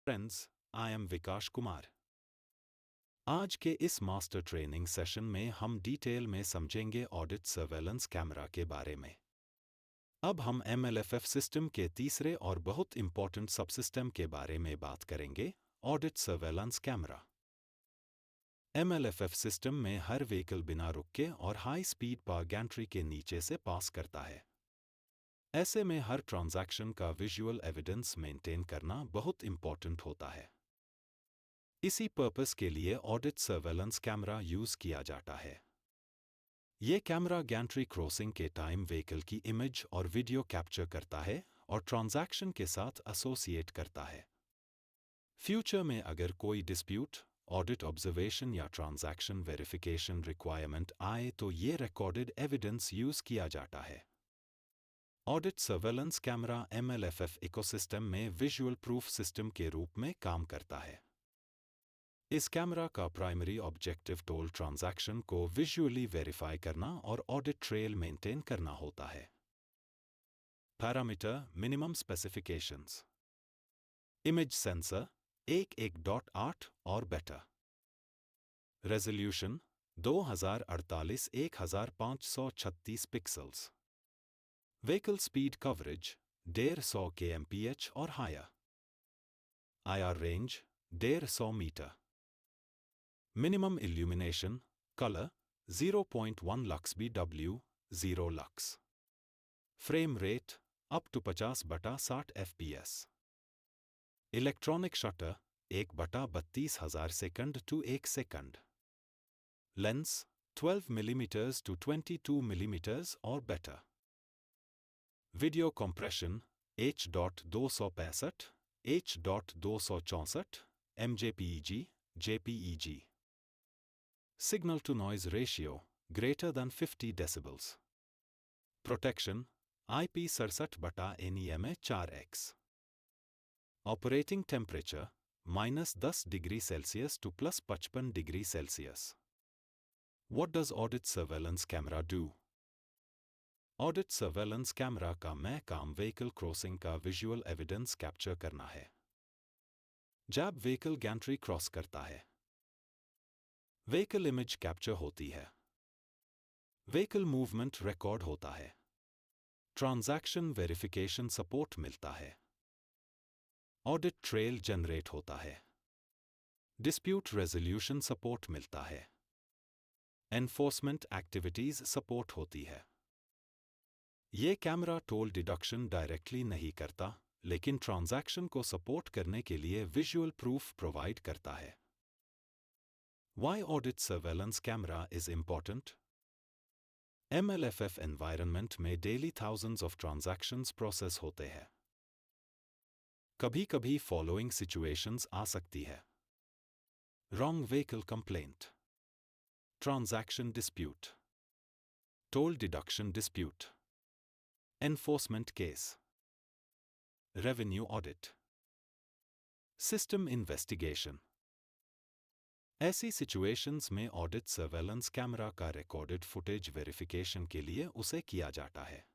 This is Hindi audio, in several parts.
फ्रेंड्स, आई एम विकास कुमार। आज के इस मास्टर ट्रेनिंग सेशन में हम डिटेल में समझेंगे ऑडिट सर्वेलेंस कैमरा के बारे में। अब हम MLFF सिस्टम के तीसरे और बहुत इंपॉर्टेंट सबसिस्टम के बारे में बात करेंगे, audit surveillance camera. MLFF system में हर व्हीकल बिना रुके और हाई स्पीड पर गैंट्री के नीचे से पास करता है। ऐसे में हर ट्रांजैक्शन का विजुअल एविडेंस मेंटेन करना बहुत इंपॉर्टेंट होता है। इसी पर्पस के लिए ऑडिट सर्वेलेंस कैमरा यूज किया जाता है। ये कैमरा गैंट्री क्रॉसिंग के टाइम व्हीकल की इमेज और वीडियो कैप्चर करता है और ट्रांजैक्शन के साथ एसोसिएट करता है। फ्यूचर में अगर कोई डिस्प्यूट, ऑडिट ऑब्जर्वेशन या ट्रांजैक्शन वेरिफिकेशन रिक्वायरमेंट आए तो ये रिकॉर्डेड एविडेंस यूज किया जाता है। Audit surveillance camera MLFF ecosystem में विजुअल प्रूफ सिस्टम के रूप में काम करता है। इस कैमरा का प्राइमरी ऑब्जेक्टिव टोल ट्रांजैक्शन को विजुअली वेरीफाई करना और ऑडिट ट्रेल मेंटेन करना होता है। Parameter minimum specifications: image sensor 1.8 और better, resolution 2048x1536 pixels, vehicle speed coverage 150 kmph और higher, IR range 150 metre, minimum illumination colour 0.1 lux BW 0 lux, frame rate up to 50/60 FPS, electronic shutter 1/32000 second to 1 second, lens 12 mm to 22 mm और better, video compression H.265, H.264, MJPEG, JPEG, signal to noise ratio greater than 50 decibels, protection IP67/NEMA 4x, operating temperature -10 degree Celsius to +55 degree Celsius. What does audit surveillance camera do? Audit surveillance camera का मैं काम व्हीकल क्रॉसिंग का विजुअल एविडेंस कैप्चर करना है। जब व्हीकल गैंट्री क्रॉस करता है, व्हीकल इमेज कैप्चर होती है, व्हीकल मूवमेंट रिकॉर्ड होता है, ट्रांजैक्शन वेरिफिकेशन सपोर्ट मिलता है, ऑडिट ट्रेल जनरेट होता है, डिस्प्यूट रेजोल्यूशन सपोर्ट मिलता है, एनफोर्समेंट एक्टिविटीज सपोर्ट होती है। ये कैमरा टोल डिडक्शन डायरेक्टली नहीं करता, लेकिन ट्रांजैक्शन को सपोर्ट करने के लिए विजुअल प्रूफ प्रोवाइड करता है। Why audit surveillance camera is important? MLFF environment में daily thousands of transactions process होते हैं। कभी कभी फॉलोइंग सिचुएशंस आ सकती है: wrong vehicle complaint, transaction dispute, toll deduction dispute, enforcement case, revenue audit, system investigation. ऐसी सिचुएशंस में ऑडिट सर्वेलेंस कैमरा का रिकॉर्डेड फुटेज वेरिफिकेशन के लिए उसे किया जाता है।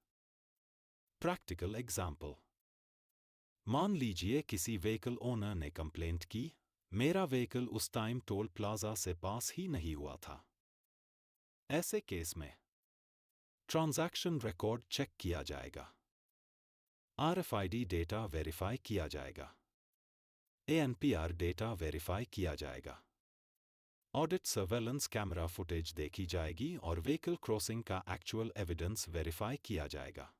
प्रैक्टिकल एग्जाम्पल: मान लीजिए किसी व्हीकल ओनर ने कंप्लेंट की, मेरा व्हीकल उस टाइम टोल प्लाजा से पास ही नहीं हुआ था। ऐसे केस में ट्रांजैक्शन रिकॉर्ड चेक किया जाएगा, RFID डेटा वेरीफाई किया जाएगा, ANPR डेटा वेरीफाई किया जाएगा, ऑडिट सर्वेलेंस कैमरा फुटेज देखी जाएगी और व्हीकल क्रॉसिंग का एक्चुअल एविडेंस वेरीफाई किया जाएगा।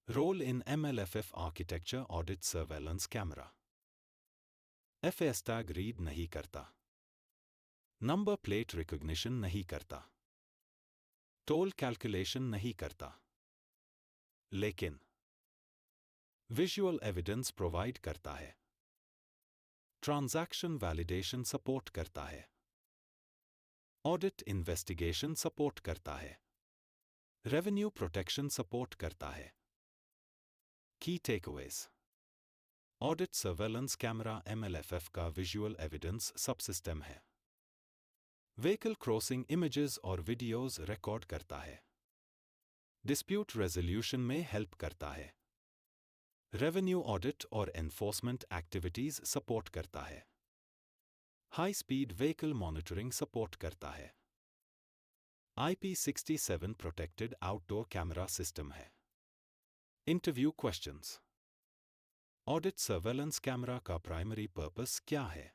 Role in MLFF architecture audit surveillance camera: FASTag read नहीं करता, नंबर प्लेट रिकॉग्निशन नहीं करता, टोल कैलकुलेशन नहीं करता, लेकिन विजुअल एविडेंस प्रोवाइड करता है, ट्रांजैक्शन वैलिडेशन सपोर्ट करता है, ऑडिट इन्वेस्टिगेशन सपोर्ट करता है, रेवेन्यू प्रोटेक्शन सपोर्ट करता है। Key takeaways: audit surveillance camera MLFF का विजुअल एविडेंस सबसिस्टम है। व्हीकल क्रॉसिंग इमेजेस और वीडियोज रिकॉर्ड करता है, डिस्प्यूट रेजोल्यूशन में हेल्प करता है, रेवेन्यू ऑडिट और एनफोर्समेंट एक्टिविटीज सपोर्ट करता है। High speed vehicle monitoring support करता है। IP67 protected outdoor camera system है। Interview questions. Audit surveillance camera का प्राइमरी पर्पस क्या है?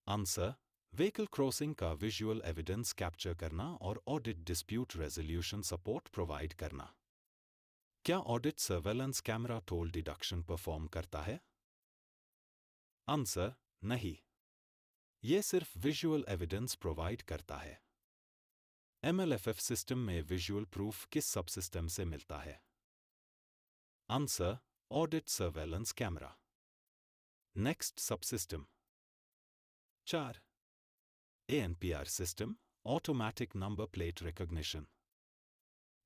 आंसर: व्हीकल क्रॉसिंग का विजुअल एविडेंस कैप्चर करना और audit dispute resolution support provide करना। क्या audit surveillance camera toll deduction perform करता है? आंसर: नहीं। यह सिर्फ विजुअल एविडेंस प्रोवाइड करता है। MLFF सिस्टम में विजुअल प्रूफ किस सबसिस्टम से मिलता है? Answer: audit surveillance camera. Next subsystem. 4. ANPR system, automatic number plate recognition.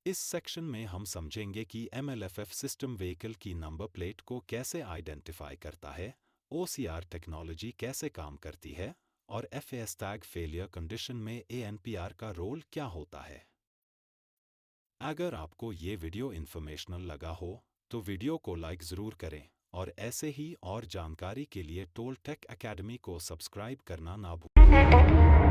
इस सेक्शन में हम समझेंगे कि MLFF सिस्टम व्हीकल की नंबर प्लेट को कैसे आइडेंटिफाई करता है, OCR टेक्नोलॉजी कैसे काम करती है और FAS टैग फेलियर कंडीशन में ANPR का रोल क्या होता है। अगर आपको ये वीडियो इन्फॉर्मेशनल लगा हो तो वीडियो को लाइक ज़रूर करें और ऐसे ही और जानकारी के लिए टोल टेक एकेडमी को सब्सक्राइब करना ना भूलें।